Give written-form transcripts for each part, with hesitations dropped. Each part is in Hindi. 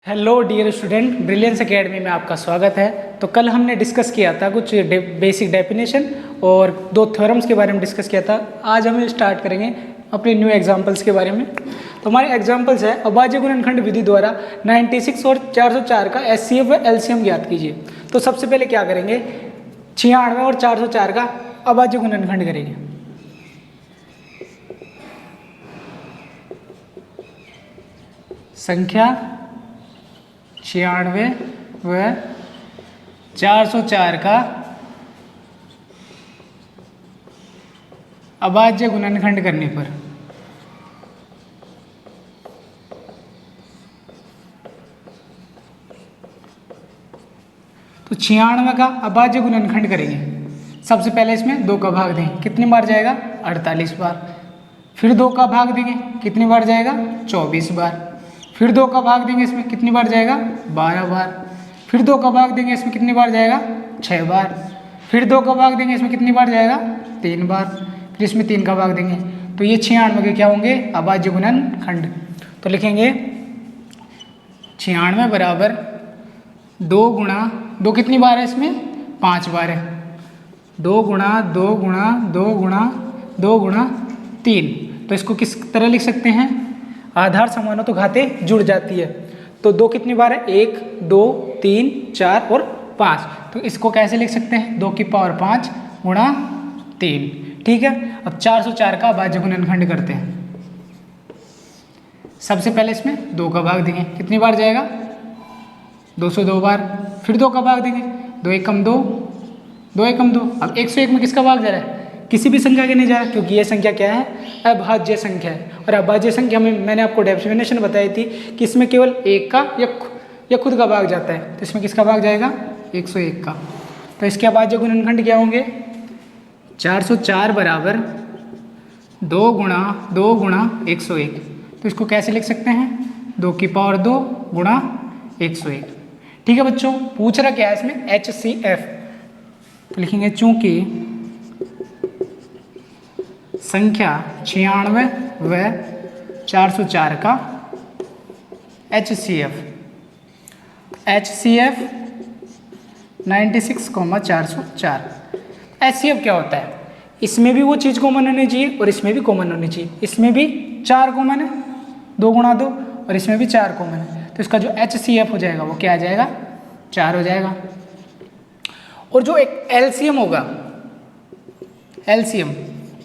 Hello dear student, brilliance academy में आपका स्वागत है। तो कल हमने डिस्कस किया था कुछ बेसिक डेफिनेशन और दो थ्योरम्स के बारे में डिस्कस किया था। आज हम स्टार्ट करेंगे अपने न्यू एग्जांपल्स के बारे में। तो हमारे एग्जांपल्स है, अभाज्य गुणनखंड विधि द्वारा 96 और 404 का एचसीएफ व एलसीएम ज्ञात कीजिए। तो सबसे पहले क्या करेंगे, 96 और 404 का अभाज्य गुणनखंड करेंगे। संख्या 96 व 404 का अभाज्य गुणनखंड करने पर तो 96 का अभाज्य गुणनखंड करेंगे। सबसे पहले इसमें 2 का भाग देंगे, कितनी बार जाएगा 48 बार। फिर 2 का भाग देंगे, कितनी बार जाएगा 24 बार। फिर 2 का भाग देंगे, इसमें कितनी बार जाएगा 12 बार। फिर 2 का भाग देंगे, इसमें कितनी बार जाएगा 6 बार। फिर 2 का भाग देंगे, इसमें कितनी बार जाएगा 3 बार। फिर इसमें 3 का भाग देंगे। तो ये 96 के क्या होंगे, अभाज्य गुणनखंड। तो लिखेंगे 96 बराबर 2 गुणा 2, कितनी बार है इसमें 5 बार है। 2 गुणा 2 गुणा 2 गुणा 2 गुणा 3। तो इसको किस तरह लिख सकते हैं, आधार समान हो तो घातें जुड़ जाती है। तो 2 कितनी बार है, 1 2 3 4 और 5। तो इसको कैसे लिख सकते हैं, 2 की पावर 5 गुणा 3। ठीक है। अब 404 का अभाज्य गुणनखंड करते हैं। सबसे पहले इसमें 2 का भाग देंगे, कितनी बार जाएगा 202 बार। फिर 2 का भाग देंगे, 2 एकम 2 2 एकम 2। अब 101 में किसका भाग जा रहा है, किसी भी संख्या के नहीं जा रहा, क्योंकि ये संख्या क्या है, अभाज्य संख्या है। और अभाज्य संख्या में मैंने आपको डेफिनेशन बताई थी कि इसमें केवल एक का या खुद का भाग जाता है। तो इसमें किसका भाग जाएगा 101 का। तो इसके अभाज्य गुणनखंड क्या होंगे, 404 बराबर 2 गुणा 101। तो इसको कैसे लिख सकते हैं, 2 की पावर 2 गुणा 101। ठीक है बच्चों, पूछ रहा क्या है इसमें HCF। तो लिखेंगे चूंकि संख्या 96 व 404 का HCF 96,404। HCF क्या होता है, इसमें भी वो चीज़ कॉमन होनी चाहिए और इसमें भी कॉमन होनी चाहिए। इसमें भी 4 कॉमन है, 2 गुणा 2, और इसमें भी 4 कॉमन है। तो इसका जो HCF हो जाएगा वो क्या आ जाएगा, 4 हो जाएगा। और जो एक LCM होगा, LCM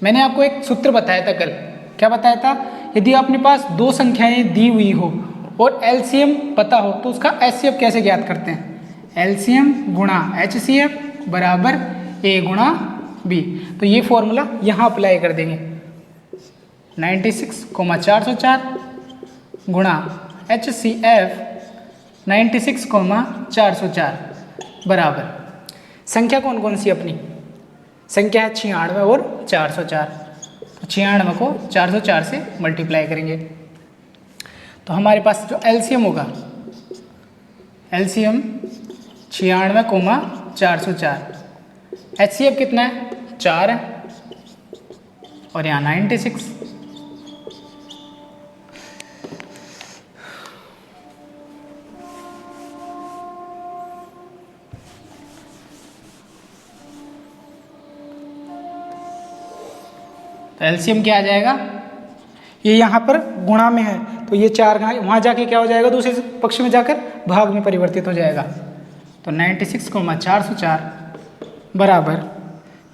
मैंने आपको एक सूत्र बताया था कल। क्या बताया था, यदि अपने पास 2 संख्याएं दी हुई हो और LCM पता हो तो उसका HCF कैसे ज्ञात करते हैं, LCM गुणा HCF बराबर A गुणा B। तो ये फॉर्मूला यहाँ अप्लाई कर देंगे, 96,404 गुणा HCF 96,404 बराबर संख्या कौन कौन सी अपनी, संख्या है 96 और 404। तो 96 को 404 से मल्टीप्लाई करेंगे। तो हमारे पास जो LCM होगा, LCM 96,404। HCF कितना है 4 है और यहाँ 96। तो LCM क्या आ जाएगा, ये यहाँ पर गुणा में है तो ये 4 वहाँ जाके क्या हो जाएगा, दूसरे पक्ष में जाकर भाग में परिवर्तित हो जाएगा। तो 96,404 बराबर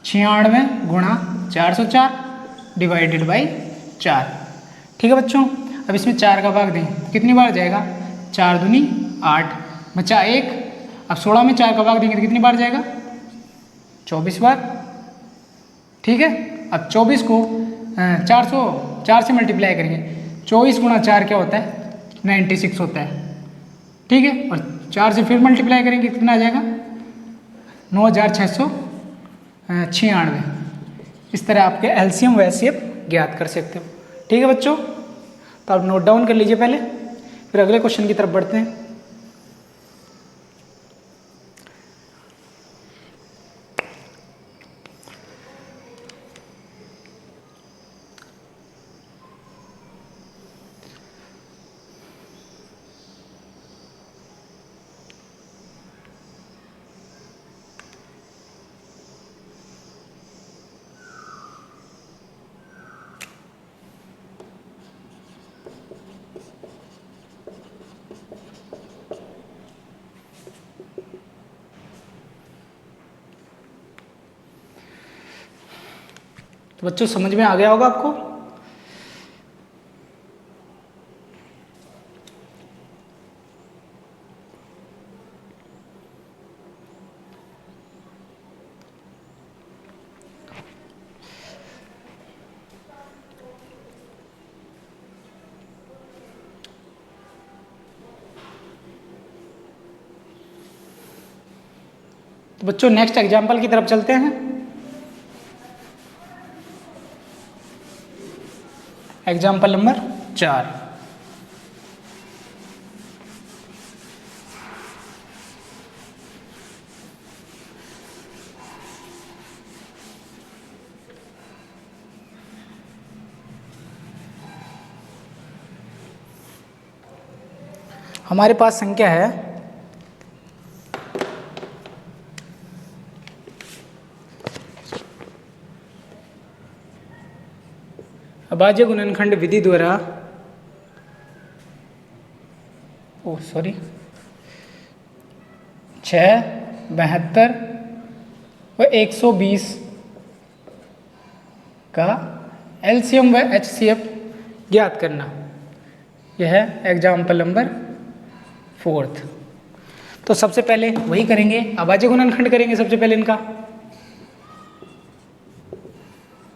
96 गुणा 404 डिवाइडेड बाई 4। ठीक है बच्चों। अब इसमें 4 का भाग देंगे, कितनी बार जाएगा 4 दूनी 8, बचा 1। अब 16 में 4 का भाग देंगे तो कितनी बार जाएगा 24 बार। ठीक है। अब 24 को 404 से मल्टीप्लाई करेंगे, 24 गुणा 4 क्या होता है 96 होता है। ठीक है। और 4 से फिर मल्टीप्लाई करेंगे, कितना आ जाएगा 9,696। इस तरह आपके LCM व HCF ज्ञात कर सकते हो। ठीक है बच्चों, तो आप नोट डाउन कर लीजिए पहले, फिर अगले क्वेश्चन की तरफ बढ़ते हैं। तो बच्चों समझ में आ गया होगा आपको। तो बच्चों नेक्स्ट एग्जाम्पल की तरफ चलते हैं। Example number 4। हमारे पास संख्या है अभाज्य गुणनखंड विधि द्वारा 6, 72 व 120 का एलसीएम व एचसीएफ ज्ञात करना। यह है एग्जाम्पल नंबर 4। तो सबसे पहले वही करेंगे, अभाज्य गुणनखंड करेंगे सबसे पहले इनका।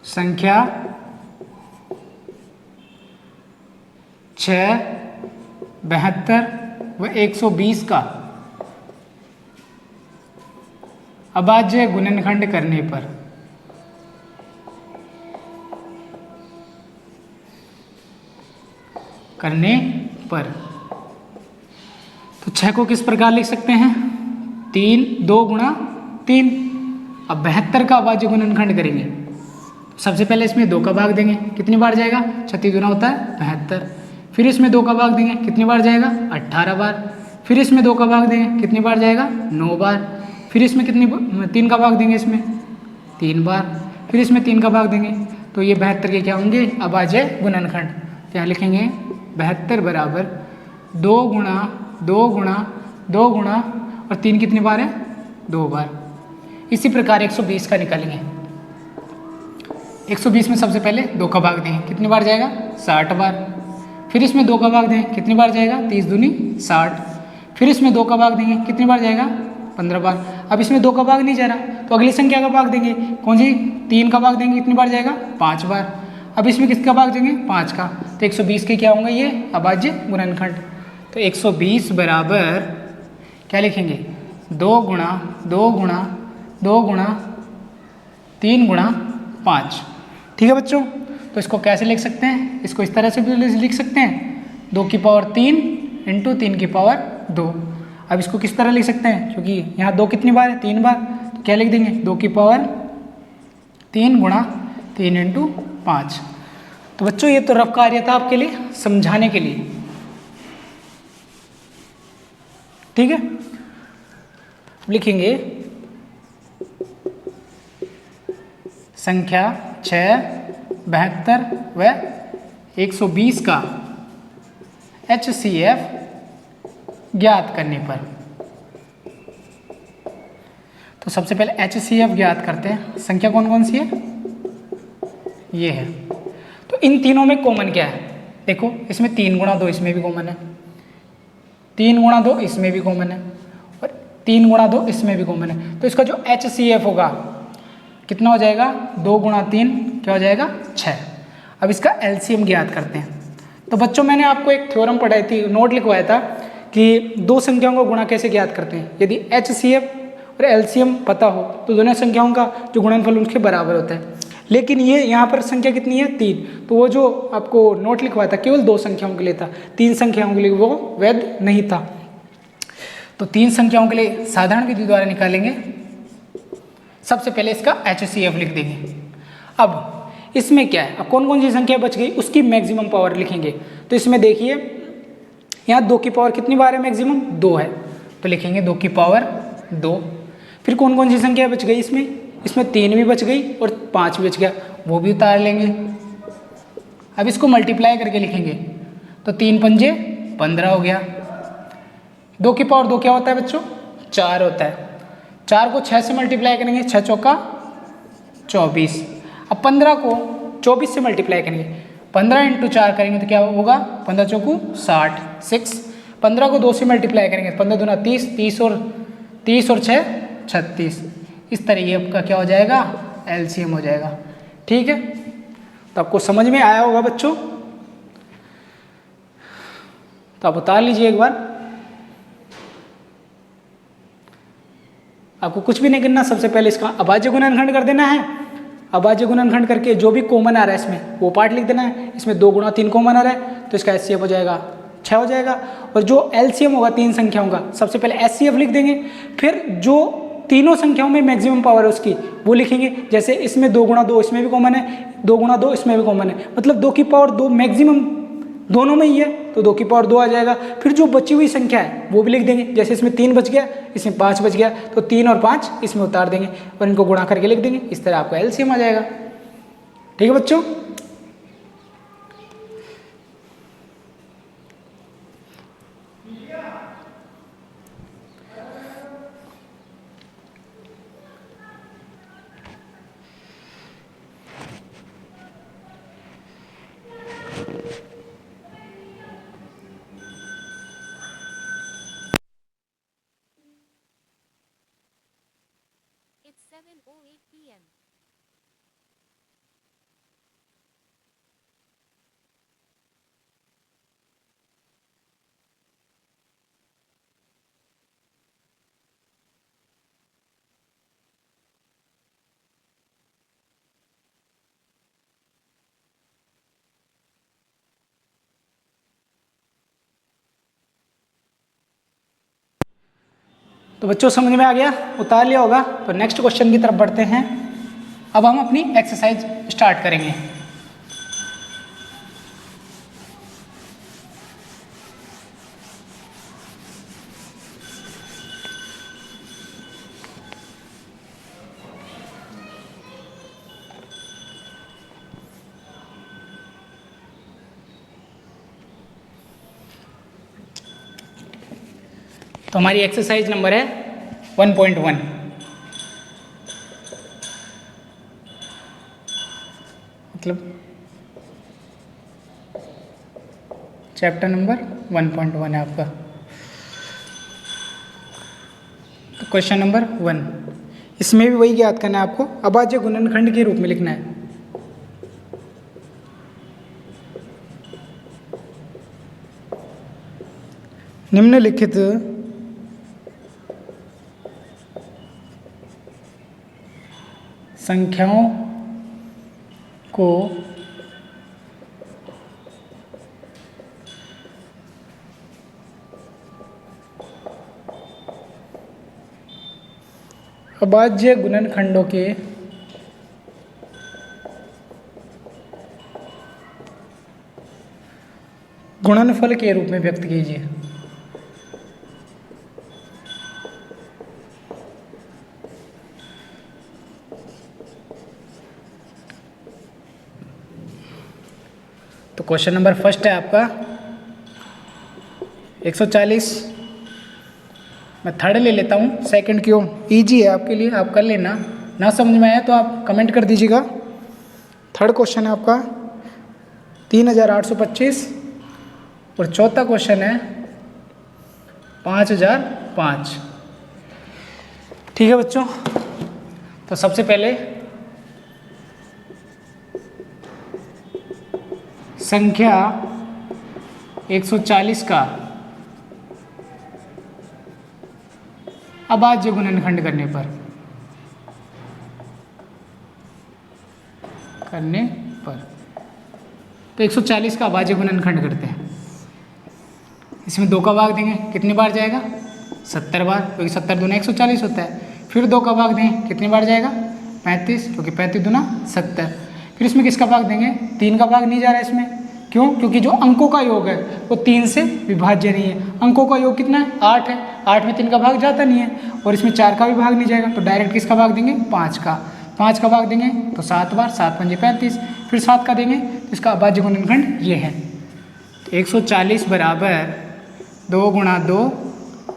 संख्या 6, 72 व 120 का अभाज्य गुणनखंड करने पर तो 6 को किस प्रकार लिख सकते हैं? 3, 2 गुणा 3। अब 72 का अभाज्य गुणनखंड करेंगे। सबसे पहले इसमें 2 का भाग देंगे, कितनी बार जाएगा? 36 दूना होता है 72। फिर इसमें 2 का भाग देंगे, कितनी बार जाएगा? 18 बार। फिर इसमें 2 का भाग देंगे, कितनी बार जाएगा? 9 बार। फिर इसमें 3 का भाग देंगे, इसमें 3 बार। फिर इसमें 3 का भाग देंगे, तो ये 72 के क्या होंगे? अभाज्य गुणनखंड। क्या लिखेंगे? 72 बराबर 2 गुणा 2 गुणा 2 गुणा और 3 कितनी बार है? 2 बार। इसी प्रकार 120 का निकालेंगे। 120 में सबसे पहले 2 का भाग देंगे, कितनी बार जाएगा? 60 बार। फिर इसमें 2 का भाग देंगे, कितनी बार जाएगा? 30 दूनी 60। फिर इसमें 2 का भाग देंगे, कितनी बार जाएगा? 15 बार। अब इसमें 2 का भाग नहीं जा रहा, तो अगली संख्या का भाग देंगे। कौन सी? 3 का भाग देंगे, कितनी बार जाएगा? 5 बार। अब इसमें किसका भाग देंगे? 5 का। तो 120 के क्या होंगे? ये अभाज्य गुणनखंड। तो 120 बराबर क्या लिखेंगे? 2 गुणा 2 गुणा 2 गुणा 3 गुणा 5। ठीक है बच्चों, तो इसको कैसे लिख सकते हैं? इसको इस तरह से भी लिख सकते हैं, 2 की पावर 3 इंटू 3 की पावर 2। अब इसको किस तरह लिख सकते हैं? क्योंकि यहाँ 2 कितनी बार है? 3 बार। तो क्या लिख देंगे? 2 की पावर 3 गुणा 3 इंटू 5। तो बच्चों ये तो रफ कार्य था आपके लिए, समझाने के लिए। ठीक है, लिखेंगे संख्या 6, 72 व 120 का HCF ज्ञात करने पर। तो सबसे पहले HCF ज्ञात करते हैं। संख्या कौन कौन सी है? ये है। तो इन तीनों में कॉमन क्या है? देखो, इसमें 3 गुणा 2 इसमें भी कॉमन है, 3 गुणा 2 इसमें भी कॉमन है, और 3 गुणा 2 इसमें भी कॉमन है। तो इसका जो HCF होगा कितना हो जाएगा? 2 गुणा 3 क्या हो जाएगा? 6। अब इसका LCM ज्ञात करते हैं। तो बच्चों मैंने आपको एक थ्योरम पढ़ाई थी, नोट लिखवाया था कि दो संख्याओं का गुणा कैसे ज्ञात करते हैं। यदि HCF और LCM पता हो तो दोनों संख्याओं का जो गुणनफल उनके बराबर होता है। लेकिन ये यहाँ पर संख्या कितनी है? 3। तो वो जो आपको नोट लिखवाया था केवल 2 संख्याओं के लिए था, 3 संख्याओं के लिए वो वैध नहीं था। तो 3 संख्याओं के लिए साधारण विधि द्वारा निकालेंगे। सबसे पहले इसका HCF लिख देंगे। अब इसमें क्या है? अब कौन कौन सी संख्या बच गई उसकी मैक्सिमम पावर लिखेंगे। तो इसमें देखिए यहाँ 2 की पावर कितनी बार है? मैक्सिमम 2 है, तो लिखेंगे 2 की पावर 2। फिर कौन कौन सी संख्या बच गई इसमें? इसमें 3 भी बच गई और 5 भी बच गया, वो भी उतार लेंगे। अब इसको मल्टीप्लाई करके लिखेंगे, तो 3 पंजे 15 हो गया। 2 की पावर 2 क्या होता है बच्चों? 4 होता है। 4 को 6 से मल्टीप्लाई करेंगे, 6 चौका 24। अब 15 को 24 से मल्टीप्लाई करेंगे, 15 इंटू 4 करेंगे तो क्या होगा, 15 चौकू 60, 6। 15 को 2 से मल्टीप्लाई करेंगे, 15 दूना 30, 30 और 6 36। इस तरह ये आपका क्या हो जाएगा, एलसीएम हो जाएगा। ठीक है, तो आपको समझ में आया होगा बच्चों। तो आप उतार लीजिए एक बार। आपको कुछ भी नहीं करना, सबसे पहले इसका अभाज्य गुणनखंड कर देना है। अभाज्य गुणनखंड करके जो भी कॉमन आ रहा है इसमें वो पार्ट लिख देना है। इसमें 2 गुणा 3 कॉमन आ रहा है तो इसका एचसीएफ हो जाएगा 6 हो जाएगा। और जो एलसीएम होगा 3 संख्याओं का, सबसे पहले एचसीएफ लिख देंगे, फिर जो तीनों संख्याओं में मैक्सिमम पावर है उसकी वो लिखेंगे। जैसे इसमें 2 गुणा 2 इसमें भी कॉमन है, 2 गुणा 2 इसमें भी कॉमन है, मतलब 2 की पावर 2 मैक्सिमम दोनों में ही है तो 2 की पावर 2 आ जाएगा। फिर जो बची हुई संख्या है वो भी लिख देंगे। जैसे इसमें 3 बच गया, इसमें 5 बच गया, तो 3 और 5 इसमें उतार देंगे और इनको गुणा करके लिख देंगे। इस तरह आपका एलसीएम आ जाएगा। ठीक है बच्चों। It's 7:08 p.m. तो बच्चों समझ में आ गया, उतार लिया होगा। तो नेक्स्ट क्वेश्चन की तरफ बढ़ते हैं। अब हम अपनी एक्सरसाइज स्टार्ट करेंगे। तो हमारी एक्सरसाइज नंबर है 1.1। मतलब चैप्टर नंबर 1.1 है आपका। तो क्वेश्चन नंबर 1, इसमें भी वही ज्ञात करना है आपको, अभाज्य गुणनखंड के रूप में लिखना है। निम्नलिखित संख्याओं को अभाज्य गुणनखंडों के गुणनफल के रूप में व्यक्त कीजिए। तो क्वेश्चन नंबर फर्स्ट है आपका 140। मैं थर्ड ले लेता हूँ, सेकंड क्यों, इजी है आपके लिए, आप कर लेना। ना समझ में आया तो आप कमेंट कर दीजिएगा। थर्ड क्वेश्चन है आपका 3825 और चौथा क्वेश्चन है 5005। ठीक है बच्चों। तो सबसे पहले संख्या 140 का अभाज्य गुणनखंड करने पर तो 140 का अभाज्य गुणनखंड करते हैं। इसमें 2 का भाग देंगे, कितनी बार जाएगा, 70 बार, क्योंकि 70 दूना 140 होता है। फिर 2 का भाग देंगे, कितनी बार जाएगा, 35, क्योंकि 35 दूना 70। फिर इसमें किसका भाग देंगे, 3 का भाग नहीं जा रहा है इसमें, क्यों, क्योंकि जो अंकों का योग है वो 3 से विभाज्य नहीं है। अंकों का योग कितना है, 8 है, 8 में 3 का भाग जाता नहीं है, और इसमें 4 का भी भाग नहीं जाएगा, तो डायरेक्ट किसका भाग देंगे, 5 का। 5 का भाग देंगे तो 7 बार, 7 पंजे 35, फिर 7 का देंगे तो इसका अभाज्य गुणनखंड ये है। तो 140 बराबर 2 गुणा 2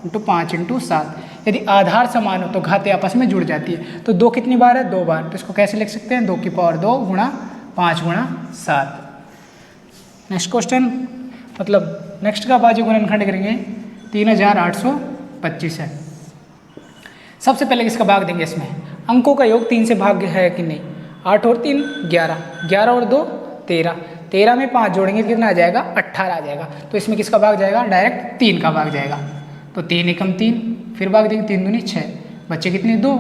इंटू 5 इंटू 7। यदि आधार समान हो तो घातें आपस में जुड़ जाती है। तो 2 कितनी बार है? 2 बार। तो इसको कैसे लिख सकते हैं? 2 की पावर 2 गुणा 5 गुणा 7। नेक्स्ट क्वेश्चन, मतलब नेक्स्ट का अभाज्य गुणनखंड करेंगे। 3825 है। सबसे पहले किसका भाग देंगे? इसमें अंकों का योग 3 से भाग है कि नहीं? 8 और 3 11, 11 और 2 13, 13 में 5 जोड़ेंगे तो कितना आ जाएगा? 18 आ जाएगा। तो इसमें किसका भाग जाएगा? डायरेक्ट 3 का भाग जाएगा। तो 3 एकम 3, फिर भाग देंगे 3 दूनी 6, बच्चे कितने? 2।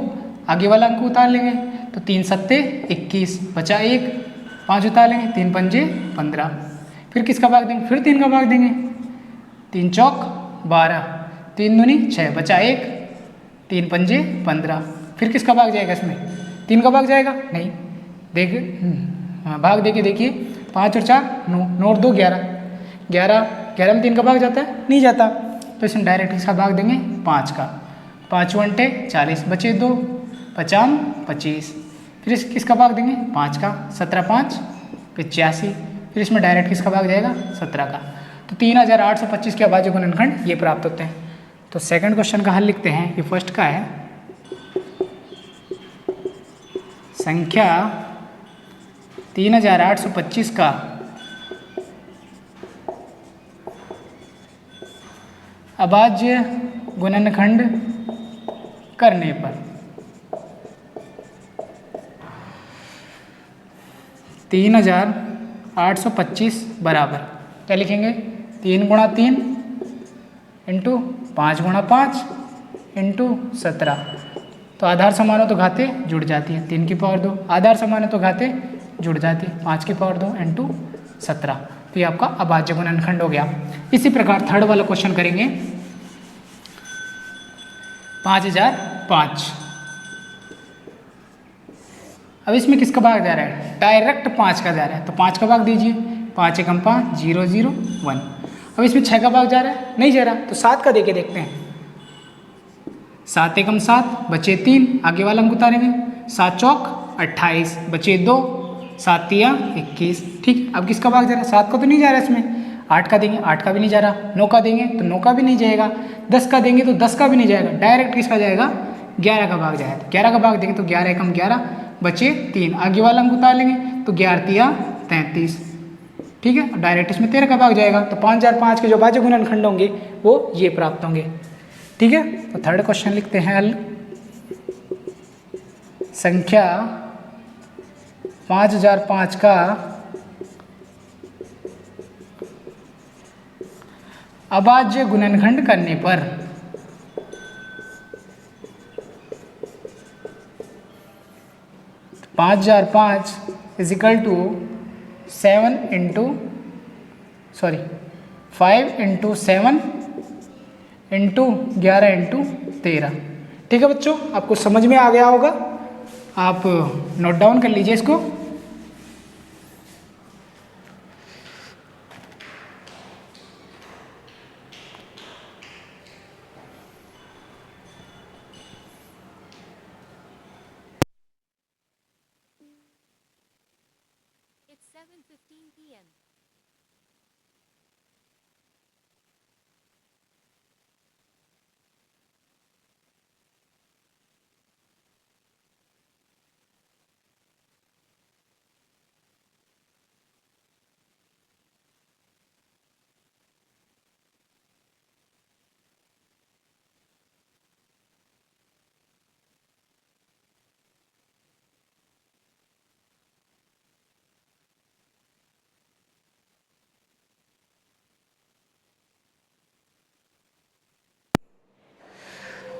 आगे वाला अंक उतार लेंगे तो 3 सत्ते 21, बचा 1, 5 उतार लेंगे, 3 पंजे 15। फिर किसका भाग देंगे? फिर 3 का भाग देंगे, 3 चौक 12, 3 दूनी 6, बचा 1, 3 पंजे 15। फिर किसका भाग जाएगा? इसमें 3 का भाग जाएगा? नहीं, देखिए भाग देखिए, देखिए 5 और 4 9, 9 और 2 11, 11 में 3 का भाग जाता है? नहीं जाता। तो इसमें डायरेक्ट किसका भाग देंगे? 5 का। 5 वंटे 40, बचे 2, 50 25। फिर किसका भाग देंगे? 5 का। 17 5 85। फिर इसमें डायरेक्ट किसका भाग जाएगा? 17 का। तो 3825 के अभाज्य गुणनखंड ये प्राप्त होते हैं। तो सेकंड क्वेश्चन का हल लिखते हैं। ये फर्स्ट का है, संख्या 3825 का अभाज्य गुणनखंड करने पर 3825 बराबर क्या लिखेंगे? 3 गुणा 3 इंटू 5 गुणा 5 इंटू 17। तो आधार समान हो तो घातें जुड़ जाती है। 3 की पावर 2, आधार समान है तो घातें जुड़ जाती है। 5 की पावर 2 इंटू 17। तो ये आपका अभाज्य गुणनखंड हो गया। इसी प्रकार थर्ड वाला क्वेश्चन करेंगे। 5005। अब इसमें किसका भाग जा रहा है? डायरेक्ट 5 का जा रहा है। तो 5 का भाग दीजिए, 5 एकम 5 0 0 1। अब इसमें 6 का भाग जा रहा है? नहीं जा रहा। तो 7 का देके देखते हैं। 7 एकम 7, बचे 3, आगे वाला अंक उतारेंगे, 7 चौक 28, बचे 2, 7 तिया 21। ठीक, अब किसका भाग जा रहा है? 7 का तो नहीं जा रहा है इसमें। 8 का देंगे, 8 का भी नहीं जा रहा। 9 का देंगे तो 9 का भी नहीं जाएगा। 10 का देंगे तो 10 का भी नहीं जाएगा। डायरेक्ट किसका जाएगा? 11 का भाग जाएगा। 11 का भाग देंगे तो 11 एकम 11, बचे 3, आगे वाला अंक उतार लेंगे तो 11 तिया 33। ठीक है, डायरेक्ट इसमें 13 का भाग जाएगा। तो 5005 के जो अभाज्य गुणनखंड होंगे वो ये प्राप्त होंगे। ठीक है, तो थर्ड क्वेश्चन लिखते हैं हल। संख्या 5005 का अभाज्य गुणनखंड करने पर 5005 is equal to 5 into 7 into 11 into 13। ठीक है बच्चों, आपको समझ में आ गया होगा। आप नोट डाउन कर लीजिए इसको। It's 7:15 p.m.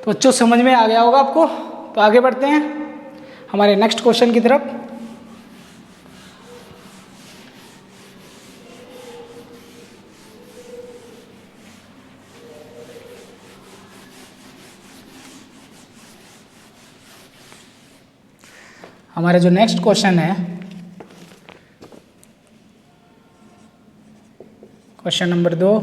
तो बच्चों समझ में आ गया होगा आपको। तो आगे बढ़ते हैं हमारे नेक्स्ट क्वेश्चन की तरफ। हमारा जो नेक्स्ट क्वेश्चन है, क्वेश्चन नंबर 2,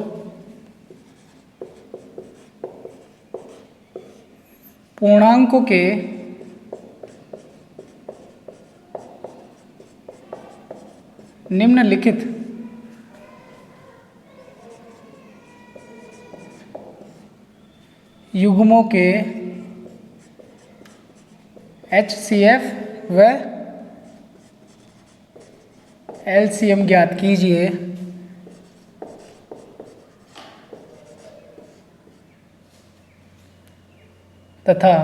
पूर्णांकों के निम्नलिखित युग्मों के HCF व LCM ज्ञात कीजिए तथा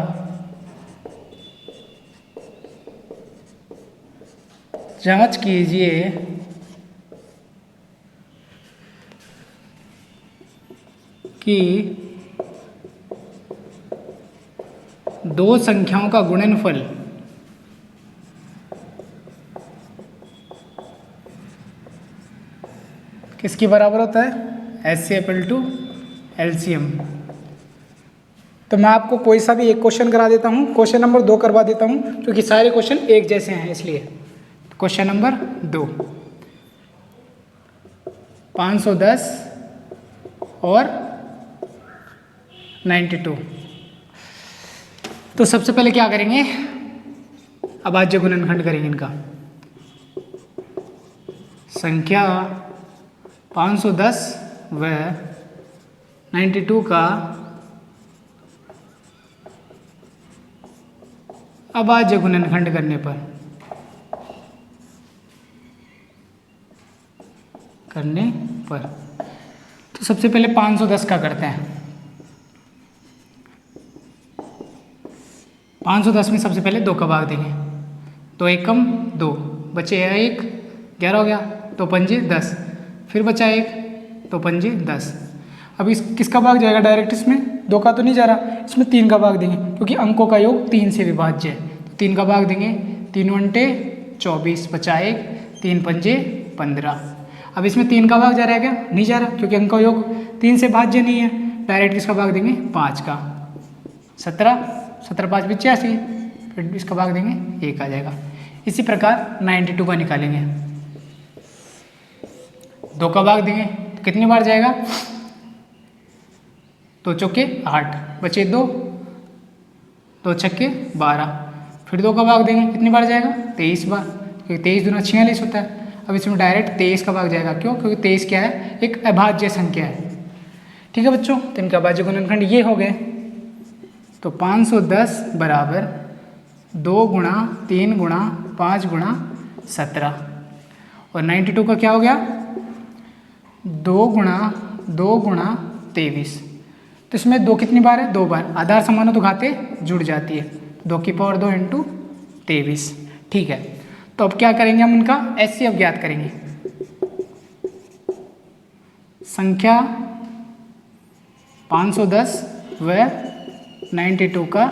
जांच कीजिए कि दो संख्याओं का गुणनफल किसके बराबर होता है? HCF × LCM। तो मैं आपको कोई सा भी एक क्वेश्चन करा देता हूँ, क्वेश्चन नंबर 2 करवा देता हूँ क्योंकि सारे क्वेश्चन एक जैसे हैं इसलिए। क्वेश्चन नंबर 2, 510 और 92। तो सबसे पहले क्या करेंगे, अभाज्य गुणनखंड करेंगे इनका। संख्या 510 व 92 का अभाज्य गुणनखंड करने पर तो सबसे पहले 510 का करते हैं। 510 में सबसे पहले 2 का भाग देंगे, 2 एकम 2, बचे 1, 11 हो गया, 2 पंजे 10, फिर बचा 1, 2 पंजे 10। अब इस किसका भाग जाएगा डायरेक्ट? इसमें 2 का तो नहीं जा रहा, इसमें 3 का भाग देंगे क्योंकि अंकों का योग 3 से विभाज्य है। तो 3 का भाग देंगे, 3 × 24, बचा 1, 3 पंजे 15। अब इसमें 3 का भाग जा रहा है क्या? नहीं जा रहा क्योंकि अंक का योग 3 से भाज्य नहीं है। डायरेक्ट किसका भाग देंगे? 5 का, 17, 17 5 85, फिर इसका भाग देंगे 1 आ जाएगा। इसी प्रकार 92 का निकालेंगे, 2 का भाग देंगे तो कितनी बार जाएगा? 2 चौके 8, बचे 2, 2 छक्के 12, फिर 2 का भाग देंगे, कितनी बार जाएगा? 23 बार, क्योंकि 23 दूना 46 होता है। अब इसमें डायरेक्ट 23 का भाग जाएगा, क्यों? क्योंकि 23 क्या है? एक अभाज्य संख्या है। ठीक है बच्चों, तो इनका अभाज्य गुणनखंड ये हो गए। तो 510 बराबर 2 × 3 × 5 × 17 और 92 का क्या हो गया? 2 × 2 × 23। तो इसमें 2 कितनी बार है? 2 बार। आधार समान हो तो घाते जुड़ जाती है, 2 की पावर 2 × 23। ठीक है, तो अब क्या करेंगे हम? इनका HCF ज्ञात करेंगे। संख्या 510 व 92 का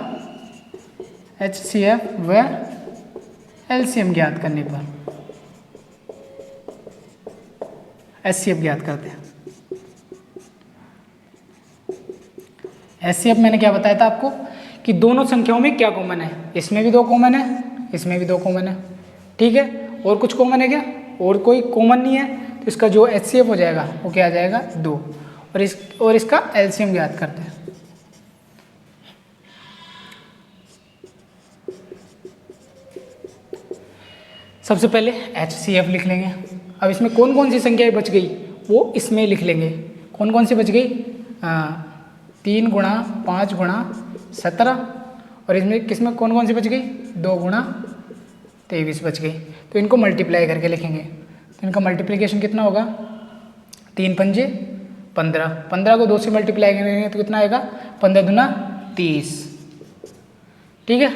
HCF व LCM ज्ञात करने पर HCF ज्ञात करते हैं। HCF मैंने क्या बताया था आपको कि दोनों संख्याओं में क्या कॉमन है? इसमें भी 2 कॉमन है, इसमें भी 2 कॉमन है। ठीक है, और कुछ कॉमन है क्या? और कोई कॉमन नहीं है, तो इसका जो HCF हो जाएगा वो क्या आ जाएगा? 2। और इसका LCM ज्ञात करते हैं। सबसे पहले HCF लिख लेंगे। अब इसमें कौन कौन सी संख्याएं बच गई वो इसमें लिख लेंगे। कौन कौन सी बच गई? 3 × 5 × 17 और इसमें किसमें कौन कौन सी बच गई? 2 × 23 बच गई। तो इनको मल्टीप्लाई करके लिखेंगे। तो इनका मल्टीप्लिकेशन कितना होगा? 3 पंजे 15, 15 को 2 से मल्टीप्लाई करेंगे तो कितना आएगा? 15 दूना 30। ठीक है,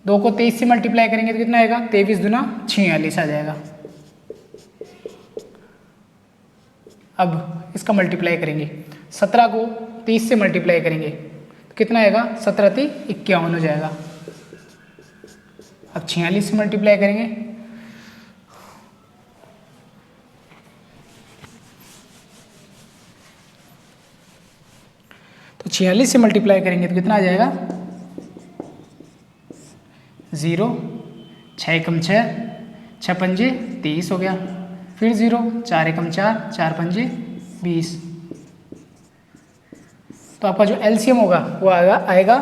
2 को 23 से मल्टीप्लाई करेंगे तो कितना आएगा? 23 दूना 46 आ जाएगा। अब इसका मल्टीप्लाई करेंगे, 17 को 30 से मल्टीप्लाई करेंगे तो कितना आएगा? 17 × 3 = 51 हो जाएगा। अब 46 से मल्टीप्लाई करेंगे तो 46 से मल्टीप्लाई करेंगे तो कितना आ जाएगा? 0, 6 × 6, 6 पंजे 30 हो गया, फिर 0, 4 × 4, 4 पंजे 20। तो आपका जो LCM होगा वो आएगा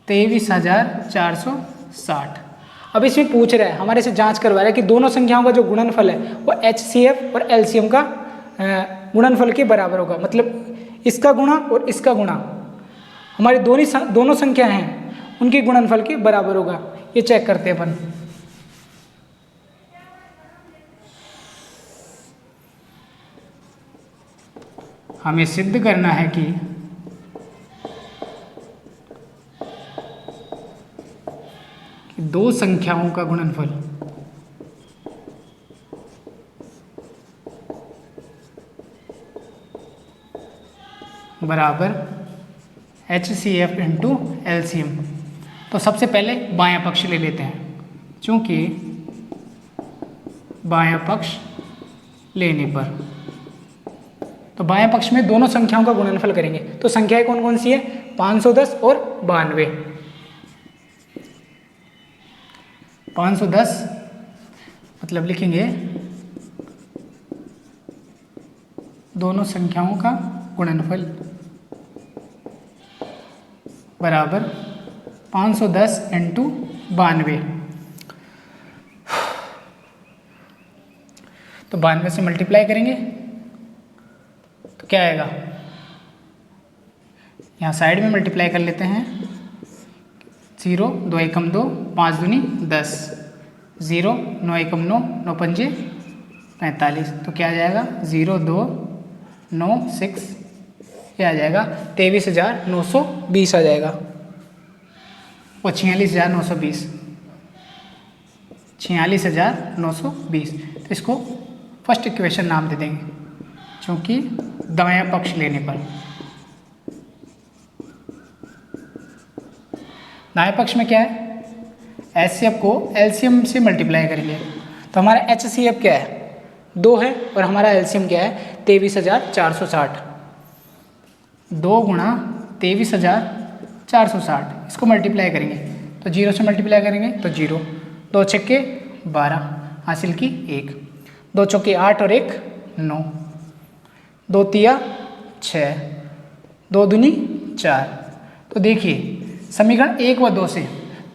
23,460। अब इसमें पूछ रहा है, हमारे से जांच करवा रहा है कि दोनों संख्याओं का जो गुणनफल है वो HCF और LCM का गुणनफल के बराबर होगा। मतलब इसका गुणा और इसका गुणा, हमारी दोनों संख्या हैं उनके गुणनफल के बराबर होगा। ये चेक करते हैं अपन। हमें सिद्ध करना है कि दो संख्याओं का गुणनफल बराबर HCF इंटू LCM। तो सबसे पहले बायां पक्ष ले लेते हैं, चूंकि बायां पक्ष लेने पर तो बायां पक्ष में दोनों संख्याओं का गुणनफल करेंगे। तो संख्याएं कौन कौन सी है? 510 और 92। 510 मतलब लिखेंगे दोनों संख्याओं का गुणनफल बराबर 510 इंटू 92। तो 92 से मल्टीप्लाई करेंगे तो क्या आएगा? यहाँ साइड में मल्टीप्लाई कर लेते हैं। 0 2 एकम 2 5 दूनी 10, 0 9 एकम 9 9 पंजे 45। तो क्या आ जाएगा? 0 2 9 6, क्या आ जाएगा? 23,920 आ जाएगा। और 46,920, 46,920। तो इसको फर्स्ट इक्वेशन नाम दे देंगे, क्योंकि दायां पक्ष लेने पर। दाएं पक्ष में क्या है? HCF को LCM से मल्टीप्लाई करेंगे। तो हमारा HCF क्या है? 2 है, और हमारा LCM क्या है? 23,460। 2 गुणा 23,460, इसको मल्टीप्लाई करेंगे तो 0 से मल्टीप्लाई करेंगे तो 0, 2 छक्के 12, हासिल की 1, 2 चौके 8 और 1 9, 2 तिया 6, 2 दूनी 4। तो देखिए समीकरण 1 व 2 से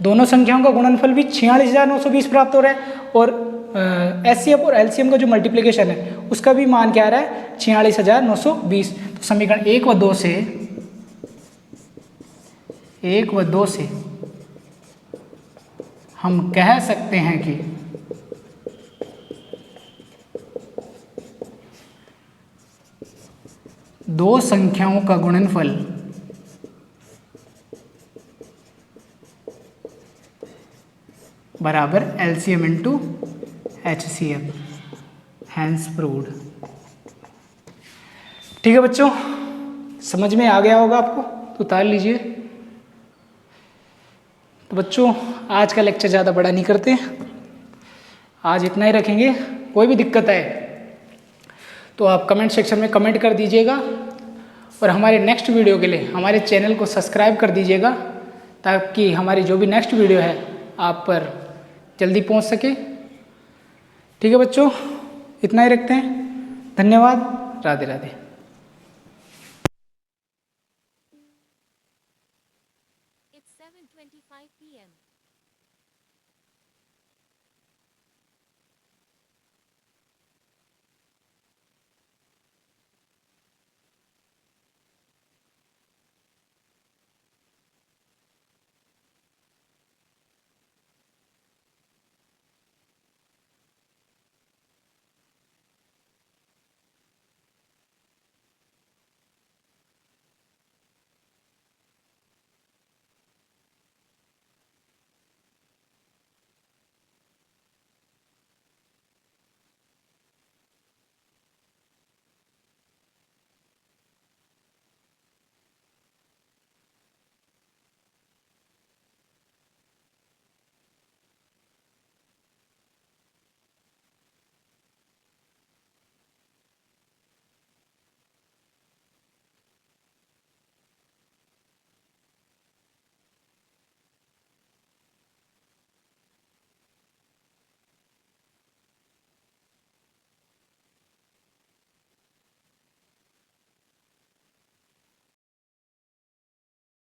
दोनों संख्याओं का गुणनफल भी 46,920 प्राप्त हो रहा है, और HCF और LCM का जो मल्टीप्लिकेशन है उसका भी मान क्या आ रहा है? 46,920। तो समीकरण 1 व 2 से 1 व 2 से हम कह सकते हैं कि दो संख्याओं का गुणनफल बराबर LCM into HCF, hence proved. ठीक है बच्चों, समझ में आ गया होगा आपको, तो उतार लीजिए। तो बच्चों आज का लेक्चर ज़्यादा बड़ा नहीं करते, आज इतना ही रखेंगे। कोई भी दिक्कत आए तो आप कमेंट सेक्शन में कमेंट कर दीजिएगा, और हमारे नेक्स्ट वीडियो के लिए हमारे चैनल को सब्सक्राइब कर दीजिएगा, ताकि हमारी जो भी नेक्स्ट वीडियो है आप पर जल्दी पहुंच सके। ठीक है बच्चों, इतना ही रखते हैं। धन्यवाद। राधे राधे। It's 7:25 p.m.